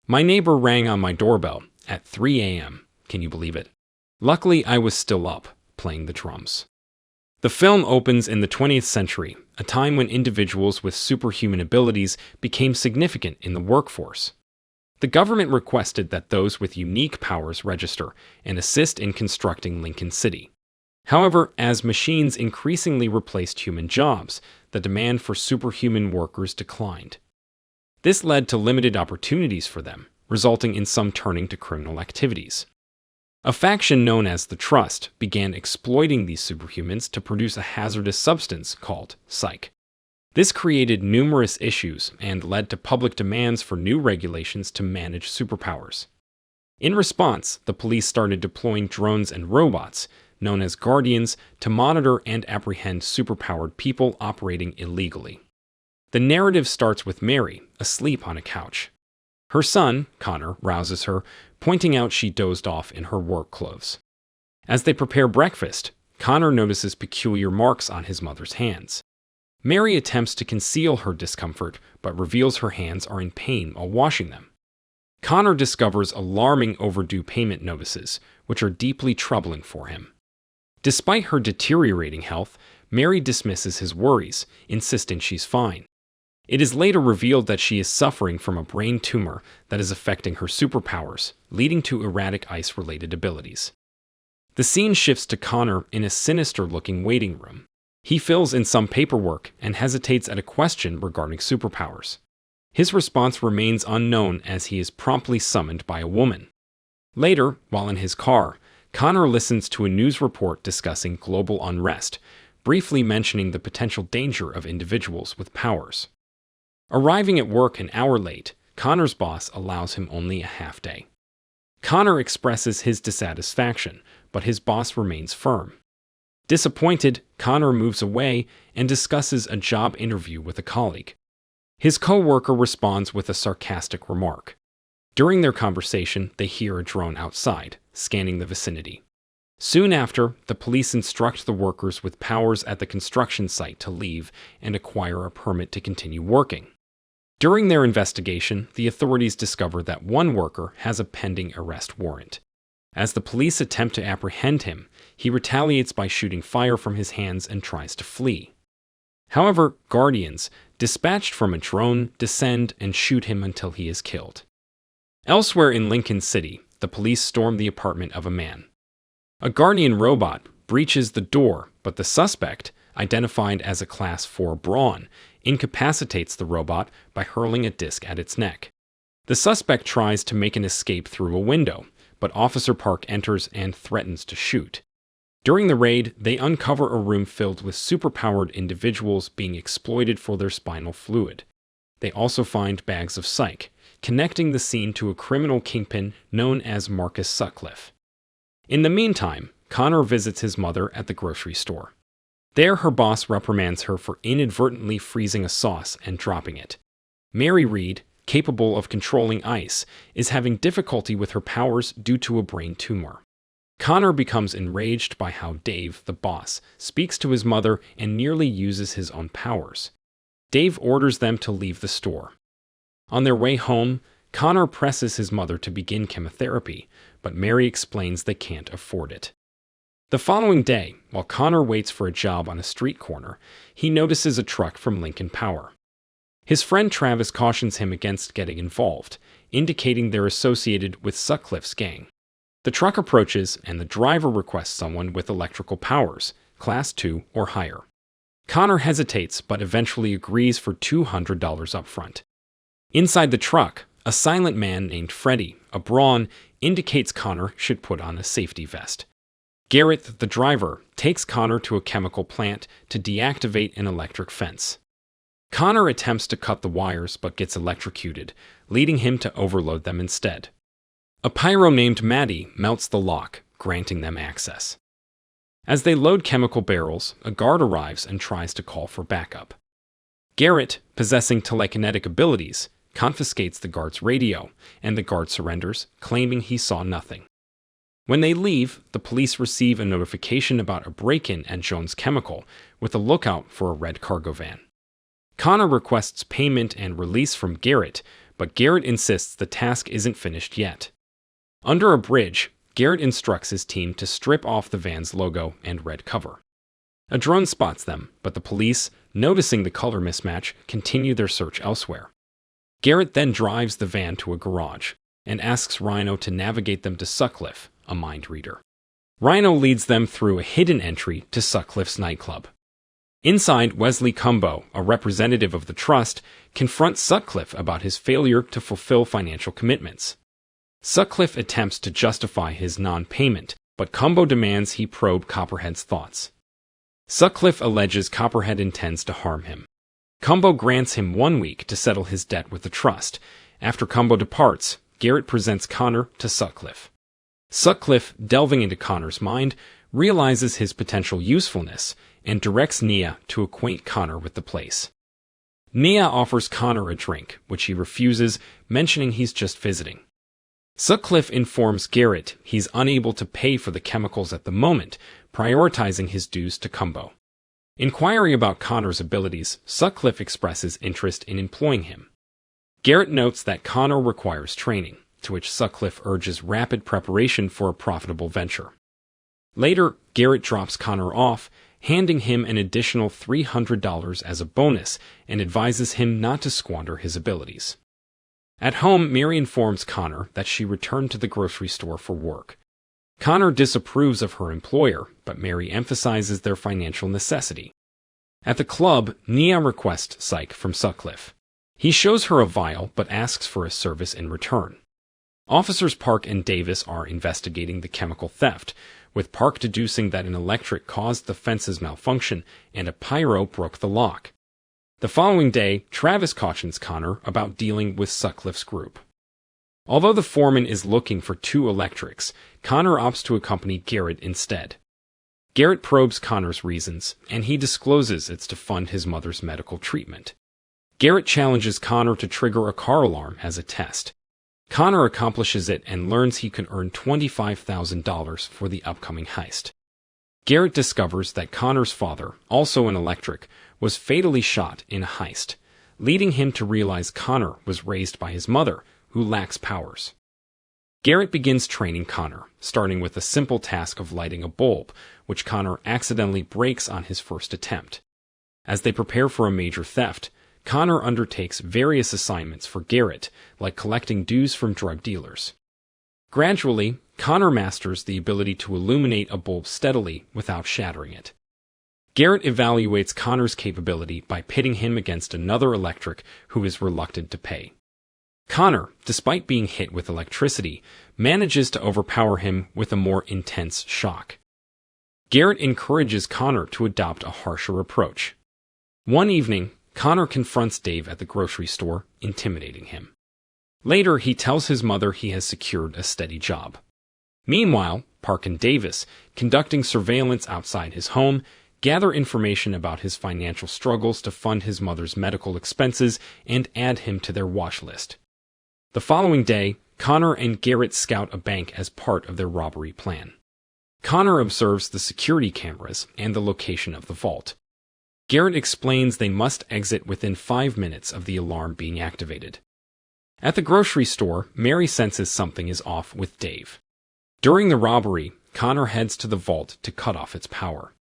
My neighbor rang on my doorbell at 3 a.m. Can you believe it? Luckily, I was still up, playing the drums. The film opens in the 20th century, a time when individuals with superhuman abilities became significant in the workforce. The government requested that those with unique powers register and assist in constructing Lincoln City. However, as machines increasingly replaced human jobs, the demand for superhuman workers declined. This led to limited opportunities for them, resulting in some turning to criminal activities. A faction known as the Trust began exploiting these superhumans to produce a hazardous substance called psych. This created numerous issues and led to public demands for new regulations to manage superpowers. In response, the police started deploying drones and robots, known as guardians, to monitor and apprehend superpowered people operating illegally. The narrative starts with Mary, asleep on a couch. Her son, Connor, rouses her, pointing out she dozed off in her work clothes. As they prepare breakfast, Connor notices peculiar marks on his mother's hands. Mary attempts to conceal her discomfort, but reveals her hands are in pain while washing them. Connor discovers alarming overdue payment notices, which are deeply troubling for him. Despite her deteriorating health, Mary dismisses his worries, insisting she's fine. It is later revealed that she is suffering from a brain tumor that is affecting her superpowers, leading to erratic ice-related abilities. The scene shifts to Connor in a sinister-looking waiting room. He fills in some paperwork and hesitates at a question regarding superpowers. His response remains unknown as he is promptly summoned by a woman. Later, while in his car, Connor listens to a news report discussing global unrest, briefly mentioning the potential danger of individuals with powers. Arriving at work an hour late, Connor's boss allows him only a half day. Connor expresses his dissatisfaction, but his boss remains firm. Disappointed, Connor moves away and discusses a job interview with a colleague. His co-worker responds with a sarcastic remark. During their conversation, they hear a drone outside, scanning the vicinity. Soon after, the police instruct the workers with powers at the construction site to leave and acquire a permit to continue working. During their investigation, the authorities discover that one worker has a pending arrest warrant. As the police attempt to apprehend him, he retaliates by shooting fire from his hands and tries to flee. However, guardians, dispatched from a drone, descend and shoot him until he is killed. Elsewhere in Lincoln City, the police storm the apartment of a man. A guardian robot breaches the door, but the suspect, identified as a Class 4 brawn, incapacitates the robot by hurling a disc at its neck. The suspect tries to make an escape through a window, but Officer Park enters and threatens to shoot. During the raid, they uncover a room filled with superpowered individuals being exploited for their spinal fluid. They also find bags of psych, connecting the scene to a criminal kingpin known as Marcus Sutcliffe. In the meantime, Connor visits his mother at the grocery store. There, her boss reprimands her for inadvertently freezing a sauce and dropping it. Mary Reed, capable of controlling ice, is having difficulty with her powers due to a brain tumor. Connor becomes enraged by how Dave, the boss, speaks to his mother and nearly uses his own powers. Dave orders them to leave the store. On their way home, Connor presses his mother to begin chemotherapy, but Mary explains they can't afford it. The following day, while Connor waits for a job on a street corner, he notices a truck from Lincoln Power. His friend Travis cautions him against getting involved, indicating they're associated with Sutcliffe's gang. The truck approaches, and the driver requests someone with electrical powers, Class 2 or higher. Connor hesitates, but eventually agrees for $200 upfront. Inside the truck, a silent man named Freddie, a brawn, indicates Connor should put on a safety vest. Garret, the driver, takes Connor to a chemical plant to deactivate an electric fence. Connor attempts to cut the wires but gets electrocuted, leading him to overload them instead. A pyro named Maddy melts the lock, granting them access. As they load chemical barrels, a guard arrives and tries to call for backup. Garret, possessing telekinetic abilities, confiscates the guard's radio, and the guard surrenders, claiming he saw nothing. When they leave, the police receive a notification about a break-in at Jones Chemical, with a lookout for a red cargo van. Connor requests payment and release from Garret, but Garret insists the task isn't finished yet. Under a bridge, Garret instructs his team to strip off the van's logo and red cover. A drone spots them, but the police, noticing the color mismatch, continue their search elsewhere. Garret then drives the van to a garage and asks Rhino to navigate them to Sutcliffe, a mind reader. Rhino leads them through a hidden entry to Sutcliffe's nightclub. Inside, Wesley Cumbo, a representative of the trust, confronts Sutcliffe about his failure to fulfill financial commitments. Sutcliffe attempts to justify his non-payment, but Cumbo demands he probe Copperhead's thoughts. Sutcliffe alleges Copperhead intends to harm him. Cumbo grants him 1 week to settle his debt with the trust. After Cumbo departs, Garret presents Connor to Sutcliffe. Sutcliffe, delving into Connor's mind, realizes his potential usefulness and directs Nia to acquaint Connor with the place. Nia offers Connor a drink, which he refuses, mentioning he's just visiting. Sutcliffe informs Garret he's unable to pay for the chemicals at the moment, prioritizing his dues to Cumbo. Inquiring about Connor's abilities, Sutcliffe expresses interest in employing him. Garret notes that Connor requires training, to which Sutcliffe urges rapid preparation for a profitable venture. Later, Garret drops Connor off, handing him an additional $300 as a bonus and advises him not to squander his abilities. At home, Mary informs Connor that she returned to the grocery store for work. Connor disapproves of her employer, but Mary emphasizes their financial necessity. At the club, Nia requests psych from Sutcliffe. He shows her a vial, but asks for a service in return. Officers Park and Davis are investigating the chemical theft, with Park deducing that an electric caused the fence's malfunction and a pyro broke the lock. The following day, Travis cautions Connor about dealing with Sutcliffe's group. Although the foreman is looking for 2 electrics, Connor opts to accompany Garret instead. Garret probes Connor's reasons, and he discloses it's to fund his mother's medical treatment. Garret challenges Connor to trigger a car alarm as a test. Connor accomplishes it and learns he can earn $25,000 for the upcoming heist. Garret discovers that Connor's father, also an electric, was fatally shot in a heist, leading him to realize Connor was raised by his mother, who lacks powers. Garret begins training Connor, starting with a simple task of lighting a bulb, which Connor accidentally breaks on his first attempt. As they prepare for a major theft, Connor undertakes various assignments for Garret, like collecting dues from drug dealers. Gradually, Connor masters the ability to illuminate a bulb steadily without shattering it. Garret evaluates Connor's capability by pitting him against another electric who is reluctant to pay. Connor, despite being hit with electricity, manages to overpower him with a more intense shock. Garret encourages Connor to adopt a harsher approach. One evening, Connor confronts Dave at the grocery store, intimidating him. Later, he tells his mother he has secured a steady job. Meanwhile, Park and Davis, conducting surveillance outside his home, gather information about his financial struggles to fund his mother's medical expenses and add him to their watch list. The following day, Connor and Garret scout a bank as part of their robbery plan. Connor observes the security cameras and the location of the vault. Garret explains they must exit within 5 minutes of the alarm being activated. At the grocery store, Mary senses something is off with Dave. During the robbery, Connor heads to the vault to cut off its power.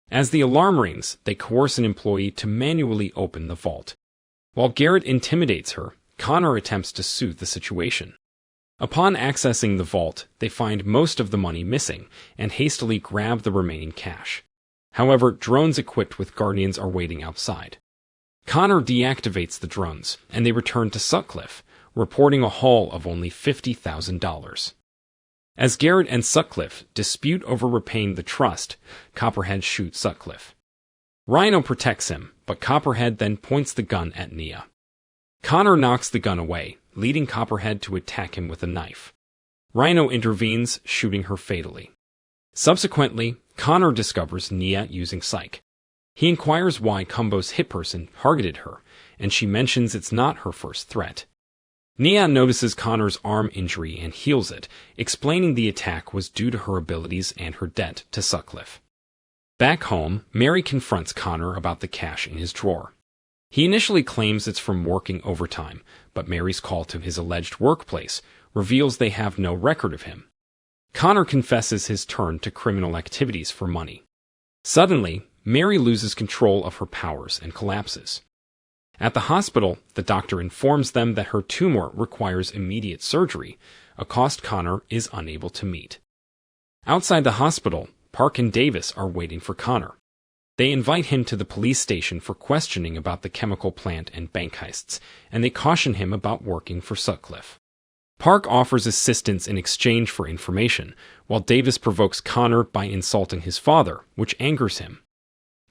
As the alarm rings, they coerce an employee to manually open the vault. While Garret intimidates her, Connor attempts to soothe the situation. Upon accessing the vault, they find most of the money missing and hastily grab the remaining cash. However, drones equipped with guardians are waiting outside. Connor deactivates the drones, and they return to Sutcliffe, reporting a haul of only $50,000. As Garret and Sutcliffe dispute over repaying the trust, Copperhead shoots Sutcliffe. Rhino protects him, but Copperhead then points the gun at Nia. Connor knocks the gun away, leading Copperhead to attack him with a knife. Rhino intervenes, shooting her fatally. Subsequently, Connor discovers Nia using psych. He inquires why Cumbo's hit person targeted her, and she mentions it's not her first threat. Nia notices Connor's arm injury and heals it, explaining the attack was due to her abilities and her debt to Sutcliffe. Back home, Mary confronts Connor about the cash in his drawer. He initially claims it's from working overtime, but Mary's call to his alleged workplace reveals they have no record of him. Connor confesses his turn to criminal activities for money. Suddenly, Mary loses control of her powers and collapses. At the hospital, the doctor informs them that her tumor requires immediate surgery, a cost Connor is unable to meet. Outside the hospital, Park and Davis are waiting for Connor. They invite him to the police station for questioning about the chemical plant and bank heists, and they caution him about working for Sutcliffe. Park offers assistance in exchange for information, while Davis provokes Connor by insulting his father, which angers him.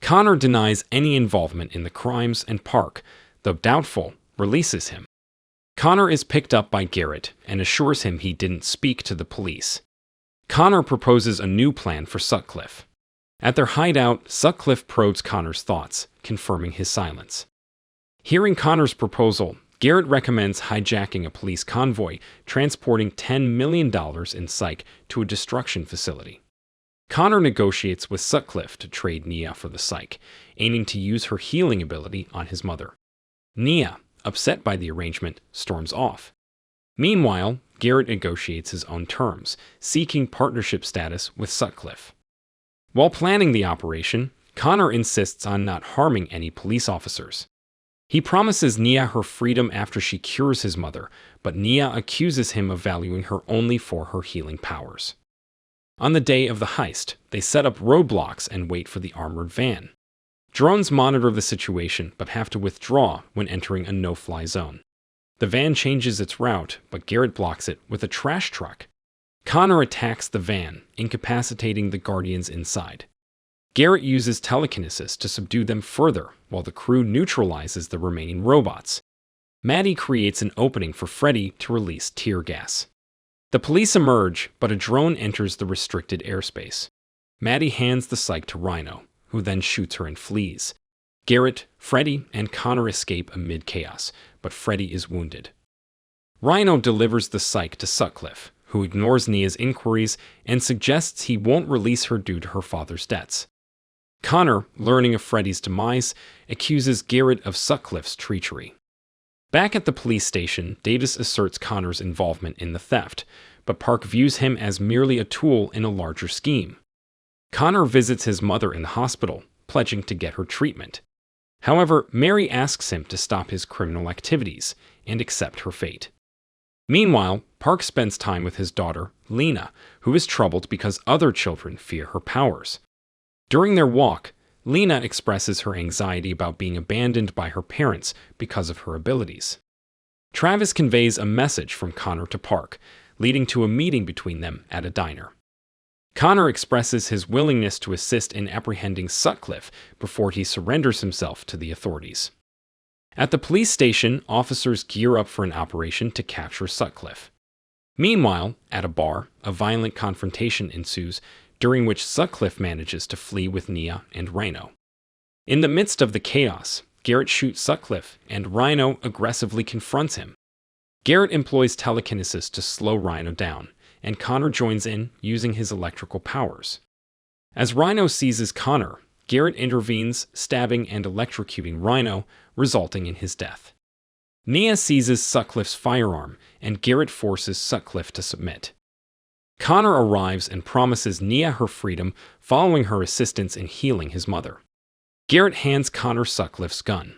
Connor denies any involvement in the crimes, and Park, though doubtful, releases him. Connor is picked up by Garret and assures him he didn't speak to the police. Connor proposes a new plan for Sutcliffe. At their hideout, Sutcliffe probes Connor's thoughts, confirming his silence. Hearing Connor's proposal, Garret recommends hijacking a police convoy transporting $10 million in psych to a destruction facility. Connor negotiates with Sutcliffe to trade Nia for the psych, aiming to use her healing ability on his mother. Nia, upset by the arrangement, storms off. Meanwhile, Garret negotiates his own terms, seeking partnership status with Sutcliffe. While planning the operation, Connor insists on not harming any police officers. He promises Nia her freedom after she cures his mother, but Nia accuses him of valuing her only for her healing powers. On the day of the heist, they set up roadblocks and wait for the armored van. Drones monitor the situation but have to withdraw when entering a no-fly zone. The van changes its route, but Garret blocks it with a trash truck. Connor attacks the van, incapacitating the Guardians inside. Garret uses telekinesis to subdue them further, while the crew neutralizes the remaining robots. Maddy creates an opening for Freddie to release tear gas. The police emerge, but a drone enters the restricted airspace. Maddy hands the psych to Rhino, who then shoots her and flees. Garret, Freddie, and Connor escape amid chaos, but Freddie is wounded. Rhino delivers the psych to Sutcliffe, who ignores Nia's inquiries and suggests he won't release her due to her father's debts. Connor, learning of Freddie's demise, accuses Garret of Sutcliffe's treachery. Back at the police station, Davis asserts Connor's involvement in the theft, but Park views him as merely a tool in a larger scheme. Connor visits his mother in the hospital, pledging to get her treatment. However, Mary asks him to stop his criminal activities and accept her fate. Meanwhile, Park spends time with his daughter, Lena, who is troubled because other children fear her powers. During their walk, Lena expresses her anxiety about being abandoned by her parents because of her abilities. Travis conveys a message from Connor to Park, leading to a meeting between them at a diner. Connor expresses his willingness to assist in apprehending Sutcliffe before he surrenders himself to the authorities. At the police station, officers gear up for an operation to capture Sutcliffe. Meanwhile, at a bar, a violent confrontation ensues, during which Sutcliffe manages to flee with Nia and Rhino. In the midst of the chaos, Garret shoots Sutcliffe, and Rhino aggressively confronts him. Garret employs telekinesis to slow Rhino down, and Connor joins in, using his electrical powers. As Rhino seizes Connor, Garret intervenes, stabbing and electrocuting Rhino, resulting in his death. Nia seizes Sutcliffe's firearm, and Garret forces Sutcliffe to submit. Connor arrives and promises Nia her freedom following her assistance in healing his mother. Garret hands Connor Sutcliffe's gun.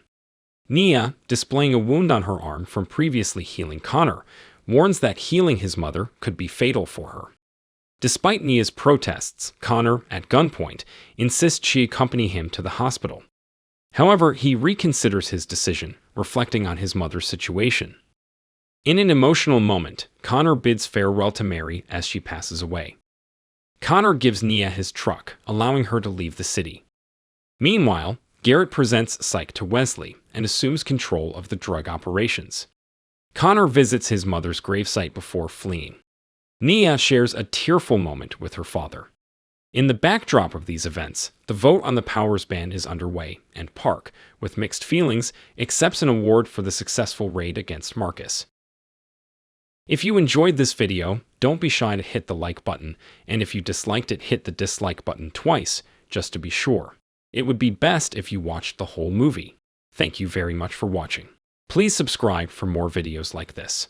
Nia, displaying a wound on her arm from previously healing Connor, warns that healing his mother could be fatal for her. Despite Nia's protests, Connor, at gunpoint, insists she accompany him to the hospital. However, he reconsiders his decision, reflecting on his mother's situation. In an emotional moment, Connor bids farewell to Mary as she passes away. Connor gives Nia his truck, allowing her to leave the city. Meanwhile, Garret presents psych to Wesley and assumes control of the drug operations. Connor visits his mother's gravesite before fleeing. Nia shares a tearful moment with her father. In the backdrop of these events, the vote on the Powers ban is underway, and Park, with mixed feelings, accepts an award for the successful raid against Marcus. If you enjoyed this video, don't be shy to hit the like button, and if you disliked it, hit the dislike button twice, just to be sure. It would be best if you watched the whole movie. Thank you very much for watching. Please subscribe for more videos like this.